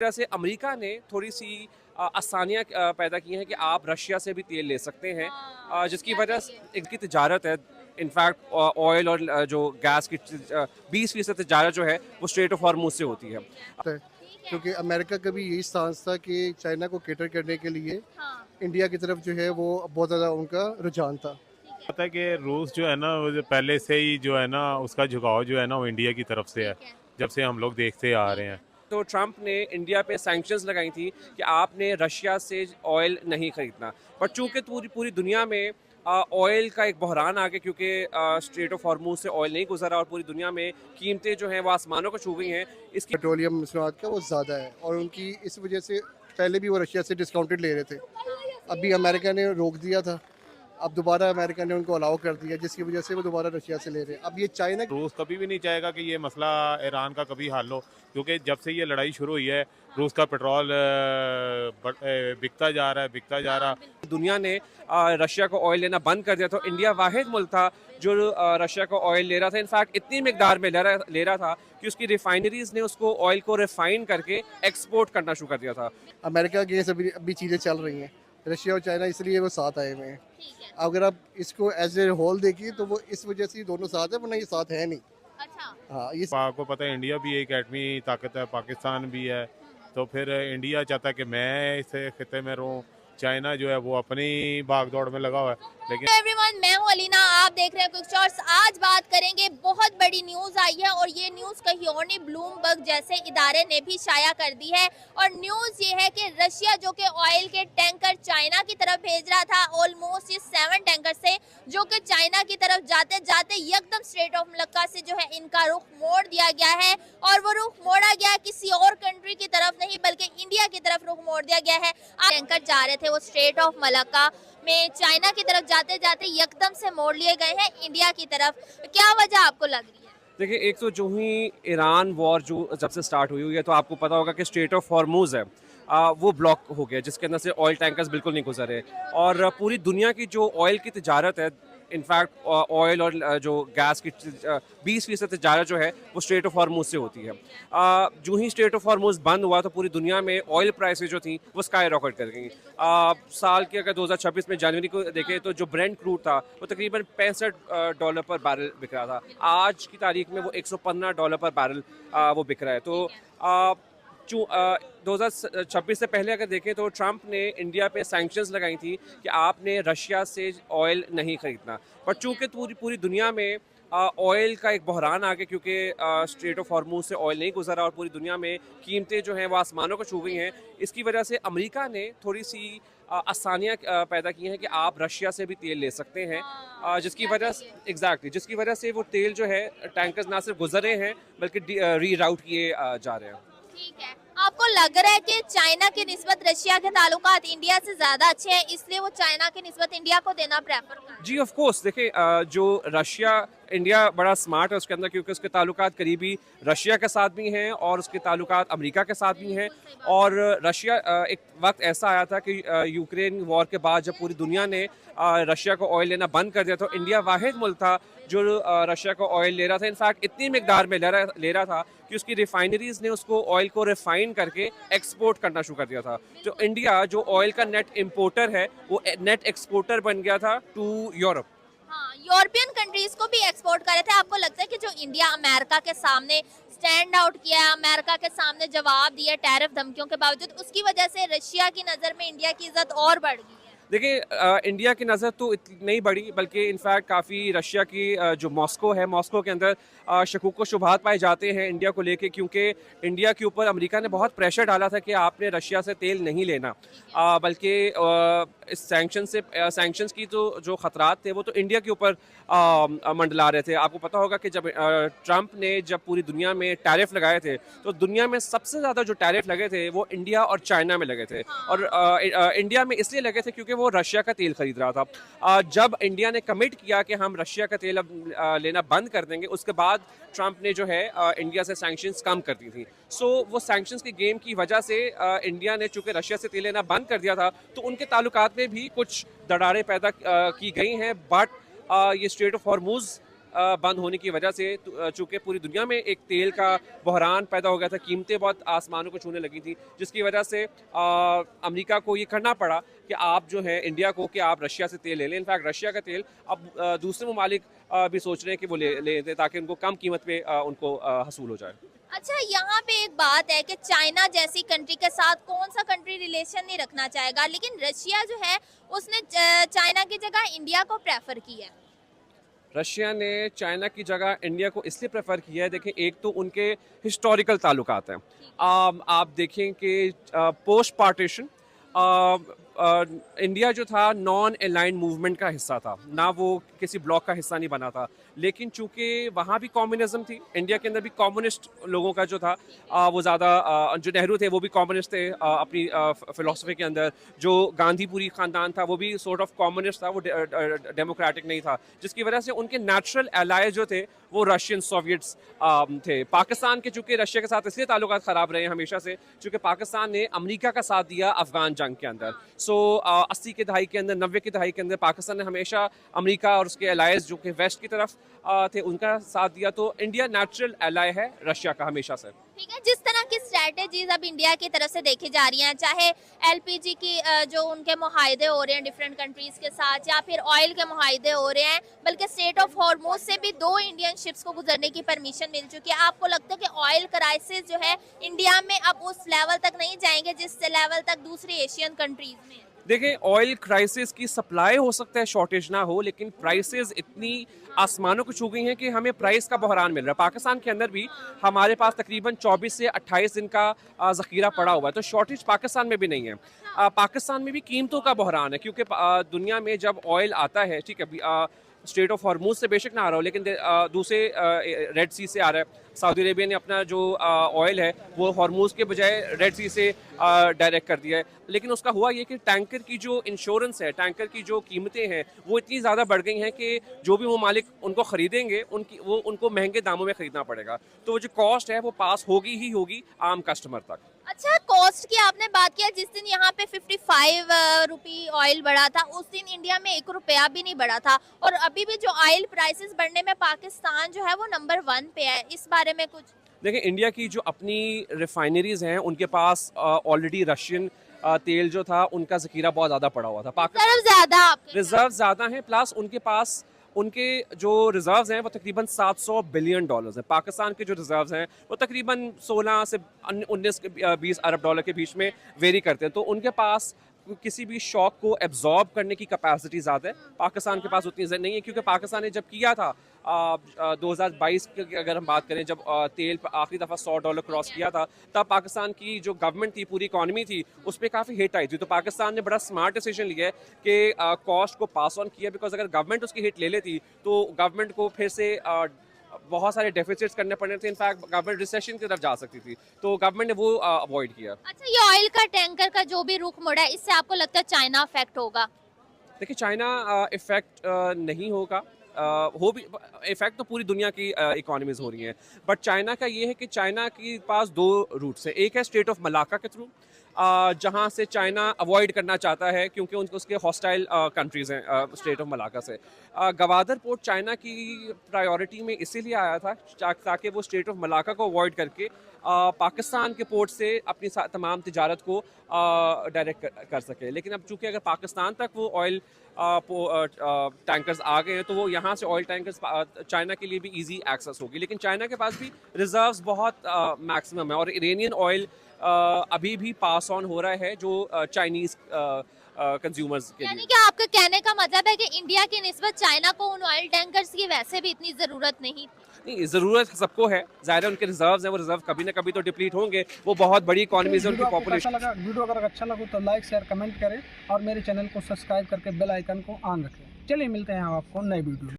तरह से अमेरिका ने थोड़ी सी आसानियाँ पैदा की हैं कि आप रशिया से भी तेल ले सकते हैं, हाँ, जिसकी क्या वजह चाहिए? से इनकी तिजारत है। इनफैक्ट ऑयल और जो गैस की 20% तिजारत जो है वो स्ट्रेट ऑफ हॉर्मूज से होती है। ठीक है, है। क्योंकि अमेरिका का भी यही स्टांस था कि चाइना को कैटर करने के लिए हाँ, इंडिया की तरफ जो है वो बहुत ज़्यादा उनका रुझान था। ठीक है, पता है कि रूस जो है ना वो जो पहले से ही जो है ना उसका झुकाव जो है ना वो इंडिया की तरफ से है, ठीक है, जब से हम लोग देखते आ रहे ठीक हैं। है। तो ट्रंप ने इंडिया पे सैंक्शंस लगाई थी कि आपने रशिया से ऑयल नहीं खरीदना, बट ठीक है। चूंकि पूरी पूरी दुनिया में ऑयल का एक बहरान आ गया, क्योंकि स्ट्रेट ऑफ हॉर्मूज से ऑयल नहीं गुजरा और पूरी दुनिया में कीमतें जो हैं वो आसमानों को छू गई हैं। इसकी पेट्रोलियम मसनूआत का वो ज़्यादा है और उनकी इस वजह से पहले भी वो रशिया से डिस्काउंटेड ले रहे थे। अभी अमेरिका ने रोक दिया था, अब दोबारा अमेरिका ने उनको अलाउ कर दिया, जिसकी वजह से वो दोबारा रशिया से ले रहे हैं। अब ये चाइना रूस कभी भी नहीं चाहेगा कि ये मसला ईरान का कभी हल हो, क्योंकि जब से ये लड़ाई शुरू हुई है रूस का पेट्रोल बिकता जा रहा है, बिकता जा रहा है। दुनिया ने रशिया को ऑयल लेना बंद कर दिया, तो इंडिया वाहिद मुल्क था जो रशिया को ऑयल ले रहा था। इनफैक्ट इतनी मकदार में ले रहा था कि उसकी रिफाइनरीज ने उसको ऑयल को रिफाइन करके एक्सपोर्ट करना शुरू कर दिया था। अमेरिका के अभी अभी चीज़ें चल रही हैं, रशिया और चाइना इसलिए वो साथ आए हुए हैं। ठीक है। अगर आप इसको एज ए होल देखिए तो वो इस वजह से दोनों साथ है, वरना ये साथ है नहीं। अच्छा, हाँ, ये आपको पता है इंडिया भी एक एटमी ताकत है, पाकिस्तान भी है, तो फिर इंडिया चाहता है कि मैं इस खिते में रहूं, चाइना जो है वो अपनी भाग दौड़ में लगा हुआ है। लेकिन एवरीवन, मैं हूं अलीना, आप देख रहे हैं क्विक शॉट्स। आज बात करेंगे, बहुत बड़ी न्यूज आई है और ये न्यूज कहीं और नहीं, ब्लूमबर्ग जैसे इदारे ने भी शाया कर दी है। और न्यूज ये है कि रशिया जो कि ऑयल के टैंकर चाइना की तरफ भेज रहा था, ऑलमोस्ट ये 7 टैंकर से जो कि चाइना की तरफ जाते जाते एकदम स्ट्रेट ऑफ मलक्का से जो है इनका रुख मोड़ दिया गया है। और वो रुख मोड़ा गया किसी और कंट्री की तरफ नहीं, बल्कि इंडिया की तरफ रुख मोड़ दिया गया है। टैंकर जा रहे थे वो स्ट्रेट ऑफ मलक्का में चाइना की तरफ जाते जाते एकदम से मोड़ लिए गए हैं इंडिया की तरफ। क्या वजह आपको लग रही है? देखिए, एक तो जो ही ईरान वॉर जो जब से स्टार्ट हुई है, तो आपको पता होगा कि स्ट्रेट ऑफ हॉर्मूज है, वो ब्लॉक हो गया, जिसके अंदर से ऑयल टैंकर्स बिल्कुल नहीं गुजरे। और पूरी दुनिया की जो ऑयल की तिजारत है, इनफैक्ट ऑयल और जो गैस की 20% तिजारत जो है वो स्ट्रेट ऑफ हॉर्मूज से होती है। जो ही स्ट्रेट ऑफ हॉर्मूज बंद हुआ तो पूरी दुनिया में ऑयल प्राइसेस जो थी वो स्काई रॉकेट कर गई। साल के अगर 2026 में जनवरी को देखें तो जो ब्रेंट क्रूड था वो तकरीबन $65 पर बैरल बिक रहा था। आज की तारीख में वो $115 पर बैरल वो बिक रहा है। तो 2026 से पहले अगर देखें तो ट्रंप ने इंडिया पे सैंक्शंस लगाई थी कि आपने रशिया से ऑयल नहीं खरीदना, बट चूंकि पूरी पूरी दुनिया में ऑयल का एक बहरान आ गया, क्योंकि स्ट्रेट ऑफ हॉर्मूज से ऑयल नहीं गुजरा और पूरी दुनिया में कीमतें जो हैं वो आसमानों को छू गई हैं। इसकी वजह से अमेरिका ने थोड़ी सी आसानियाँ पैदा की हैं कि आप रशिया से भी तेल ले सकते हैं, जिसकी क्या वजह चाहिए? एग्जैक्टली जिसकी वजह से वो तेल जो है टैंकर्स ना सिर्फ गुजरे हैं बल्कि री राउट किए जा रहे हैं। ठीक है। आपको लग रहा है कि चाइना की निस्बत रशिया के ताल्लुकात इंडिया से ज्यादा अच्छे हैं, इसलिए वो चाइना की निस्बत इंडिया को देना प्रेफर कर रहे हैं? जी ऑफ कोर्स, देखिए, जो रशिया इंडिया बड़ा स्मार्ट है उसके अंदर, क्योंकि उसके ताल्लुकात करीबी रशिया के साथ भी हैं और उसके ताल्लुकात अमेरिका के साथ भी हैं। और रशिया एक वक्त ऐसा आया था कि यूक्रेन वॉर के बाद जब पूरी दुनिया ने रशिया को ऑयल लेना बंद कर दिया, तो इंडिया वाहिद मुल्क था जो रशिया को ऑयल ले रहा था। इनफैक्ट इतनी मकदार में ले रहा था कि उसकी रिफाइनरीज ने उसको ऑयल को रिफाइन करके एक्सपोर्ट करना शुरू कर दिया था। तो इंडिया जो ऑयल का नेट इम्पोर्टर है वो नेट एक्सपोर्टर बन गया था टू यूरोप। हाँ, यूरोपियन कंट्रीज को भी एक्सपोर्ट कर रहे थे। आपको लगता है कि जो इंडिया अमेरिका के सामने स्टैंड आउट किया, अमेरिका के सामने जवाब दिया टैरिफ धमकियों के बावजूद, उसकी वजह से रशिया की नज़र में इंडिया की इज्जत और बढ़ गई है? देखिए, इंडिया की नज़र तो इतनी नहीं बढ़ी, बल्कि इनफैक्ट काफ़ी रशिया की जो मॉस्को है, मॉस्को के अंदर शकूक व शुबहात पाए जाते हैं इंडिया को लेके, क्योंकि इंडिया के ऊपर अमेरिका ने बहुत प्रेशर डाला था कि आपने रशिया से तेल नहीं लेना, बल्कि इस सैंक्शंस की तो जो ख़तरात थे वो तो इंडिया के ऊपर मंडला रहे थे। आपको पता होगा कि जब ट्रंप ने जब पूरी दुनिया में टैरिफ लगाए थे, तो दुनिया में सबसे ज़्यादा जो टैरिफ लगे थे वो इंडिया और चाइना में लगे थे। और इंडिया में इसलिए लगे थे क्योंकि वो रशिया का तेल खरीद रहा था। जब इंडिया ने कमिट किया कि हम रशिया का तेल अब लेना बंद कर देंगे, उसके बाद ट्रंप ने जो है इंडिया से सैंक्शंस कम कर दी थी। सो वो सैंक्शंस की गेम की वजह से इंडिया ने चूंकि रशिया से तेल लेना बंद कर दिया था, तो उनके ताल्लुकात में भी कुछ दरारें पैदा की गई हैं। बट ये स्ट्रेट ऑफ हॉर्मूज बंद होने की वजह से चूंकि पूरी दुनिया में एक तेल का बहरान पैदा हो गया था, कीमतें बहुत आसमानों को छूने लगी थी, जिसकी वजह से अमेरिका को ये करना पड़ा कि आप जो है इंडिया को कि आप रशिया से तेल ले लें। इनफैक्ट रशिया का तेल अब दूसरे ममालिक भी सोच रहे हैं कि वो ले लें ताकि उनको कम कीमत पे उनको हसूल हो जाए। अच्छा, यहाँ पे एक बात है कि चाइना जैसी कंट्री के साथ कौन सा कंट्री रिलेशन नहीं रखना चाहेगा, लेकिन रशिया जो है उसने चाइना की जगह इंडिया को प्रेफर किया है। रशिया ने चाइना की जगह इंडिया को इसलिए प्रेफर किया है, देखें एक तो उनके हिस्टोरिकल ताल्लुकात हैं। आप देखें कि पोस्ट पार्टीशन इंडिया जो था नॉन अलाइंड मूवमेंट का हिस्सा था, ना वो किसी ब्लॉक का हिस्सा नहीं बना था, लेकिन चूंकि वहाँ भी कम्युनिज्म थी, इंडिया के अंदर भी कम्युनिस्ट लोगों का जो था वो ज़्यादा, जो नेहरू थे वो भी कम्युनिस्ट थे अपनी फ़िलासफ़ी के अंदर, जो गांधीपुरी ख़ानदान था वो भी सॉर्ट ऑफ कम्युनिस्ट था, वो डेमोक्रेटिक नहीं था, जिसकी वजह से उनके नेचुरल एलाय जो थे वो रशियन सोवियट्स थे। पाकिस्तान के चूँकि रशिया के साथ इसलिए ताल्लुकात ख़राब रहे हैं हमेशा से चूँकि पाकिस्तान ने अमेरिका का साथ दिया अफ़गान जंग के अंदर। सो 80 के दहाई के अंदर, 90 के दहाई के अंदर पाकिस्तान ने हमेशा अमेरिका और उसके एलाइज जो कि वेस्ट की तरफ थे उनका साथ दिया। तो इंडिया नेचुरल एलाय है रशिया का हमेशा से। ठीक है, जिस तरह की स्ट्रैटेजीज अब इंडिया की तरफ से देखी जा रही हैं, चाहे एलपीजी की जो उनके मुहाइदे हो रहे हैं डिफरेंट कंट्रीज के साथ, या फिर ऑयल के मुहाइदे हो रहे हैं, बल्कि स्ट्रेट ऑफ हॉर्मुज से भी 2 इंडियन शिप्स को गुजरने की परमिशन मिल चुकी है। आपको लगता है कि ऑयल क्राइसिस जो है इंडिया में अब उस लेवल तक नहीं जाएंगे जिस लेवल तक दूसरी एशियन कंट्रीज में? देखें, ऑयल क्राइसिस की सप्लाई हो सकता है शॉर्टेज ना हो, लेकिन प्राइसेस इतनी आसमानों को छू गई हैं कि हमें प्राइस का बहरान मिल रहा है। पाकिस्तान के अंदर भी हमारे पास तकरीबन 24 से 28 दिन का ज़ख़ीरा पड़ा हुआ है, तो शॉर्टेज पाकिस्तान में भी नहीं है। पाकिस्तान में भी कीमतों का बहरान है, क्योंकि दुनिया में जब ऑयल आता है, ठीक है, स्ट्रेट ऑफ हॉर्मुज से बेशक ना आ रहा हो, लेकिन दूसरे रेड सी से आ रहा है। सऊदी अरेबिया ने अपना जो ऑयल है वो हॉर्मुज के बजाय रेड सी से डायरेक्ट कर दिया है, लेकिन उसका हुआ ये कि टैंकर की जो इंश्योरेंस है, टैंकर की जो कीमतें हैं वो इतनी ज़्यादा बढ़ गई हैं कि जो भी वो मालिक उनको ख़रीदेंगे उनको महंगे दामों में ख़रीदना पड़ेगा। तो वो जो कॉस्ट है वो पास होगी ही होगी आम कस्टमर तक। अच्छा, कॉस्ट की आपने बात किया, जिस दिन यहाँ पे 55 रुपी ऑयल बढ़ा था उस दिन इंडिया में 1 रुपया भी नहीं बढ़ा था, और अभी भी जो ऑयल प्राइसेस बढ़ने में पाकिस्तान जो है वो नंबर 1 पे है। इस बारे में कुछ देखिए, इंडिया की जो अपनी रिफाइनरीज हैं उनके पास ऑलरेडी रशियन तेल जो था उनका ज़ख़ीरा बहुत ज़्यादा पड़ा हुआ था। रिजर्व ज़्यादा हैं, प्लस उनके पास उनके जो रिजर्व्स हैं वो तकरीबन $700 बिलियन हैं। पाकिस्तान के जो रिजर्व्स हैं वो तकरीबन 16 से 19-20 अरब डॉलर के बीच में वेरी करते हैं। तो उनके पास किसी भी शॉक को एब्जॉर्ब करने की कैपेसिटी ज़्यादा है, पाकिस्तान के पास उतनी नहीं है, क्योंकि पाकिस्तान ने जब किया था 2022 की अगर हम बात करें, जब तेल आखिरी दफ़ा $100 क्रॉस किया था, तब पाकिस्तान की जो गवर्नमेंट थी, पूरी इकॉनमी थी, उस पर काफ़ी हिट आई थी। तो पाकिस्तान ने बड़ा स्मार्ट डिसीजन लिया है कि कॉस्ट को पास ऑन किया, बिकॉज अगर गवर्नमेंट उसकी हिट ले लेती तो गवर्नमेंट को फिर से बहुत सारे डेफिसिट्स करने पड़ने थे, इनफैक्ट गवर्नमेंट रिसेशन की तरफ जा सकती थी, तो गवर्नमेंट ने वो अवॉइड किया। अच्छा, ये ऑयल का टैंकर का जो भी रुख मुड़ा है, इससे आपको लगता है चाइना अफेक्ट होगा? देखिए, चाइना इफेक्ट नहीं होगा, हो भी इफेक्ट तो पूरी दुनिया की इकोनॉमीज हो रही हैं, बट चाइना का ये है कि चाइना के पास 2 रूट्स हैं। एक है स्ट्रेट ऑफ मलाक्का के थ्रू, जहाँ से चाइना अवॉइड करना चाहता है क्योंकि उसके हॉस्टाइल कंट्रीज़ हैं स्ट्रेट ऑफ मलाक्का से। गवादर पोर्ट चाइना की प्रायोरिटी में इसीलिए आया था ताकि वो स्ट्रेट ऑफ मलाक्का को अवॉइड करके पाकिस्तान के पोर्ट से अपनी तमाम तिजारत को डायरेक्ट कर सके। लेकिन अब चूँकि अगर पाकिस्तान तक वो ऑयल टैंकर्स आ गए हैं तो वो यहाँ से ऑयल टैंकर्स चाइना के लिए भी इजी एक्सेस होगी। लेकिन चाइना के पास भी रिजर्व्स बहुत मैक्सिमम है, और इरानियन ऑयल अभी भी पास ऑन हो रहा है जो चाइनीज़ कंज्यूमर्स के लिए। यानी कि आपका कहने का मतलब है कि इंडिया की निस्बत चाइना को उन ऑयल टैंकर्स की वैसे भी इतनी ज़रूरत नहीं थी? नहीं, ज़रूरत सबको है, ज़ाहिर है उनके रिजर्व्स हैं, वो रिजर्व कभी ना कभी तो डिप्लीट होंगे, वो बहुत बड़ी इकॉनमी है, उनकी पॉपुलेशन। वीडियो अगर अच्छा लगा तो लाइक शेयर कमेंट करें और मेरे चैनल को सब्सक्राइब करके बेल आइकन को ऑन रखें। चलिए मिलते हैं आपको नए वीडियो।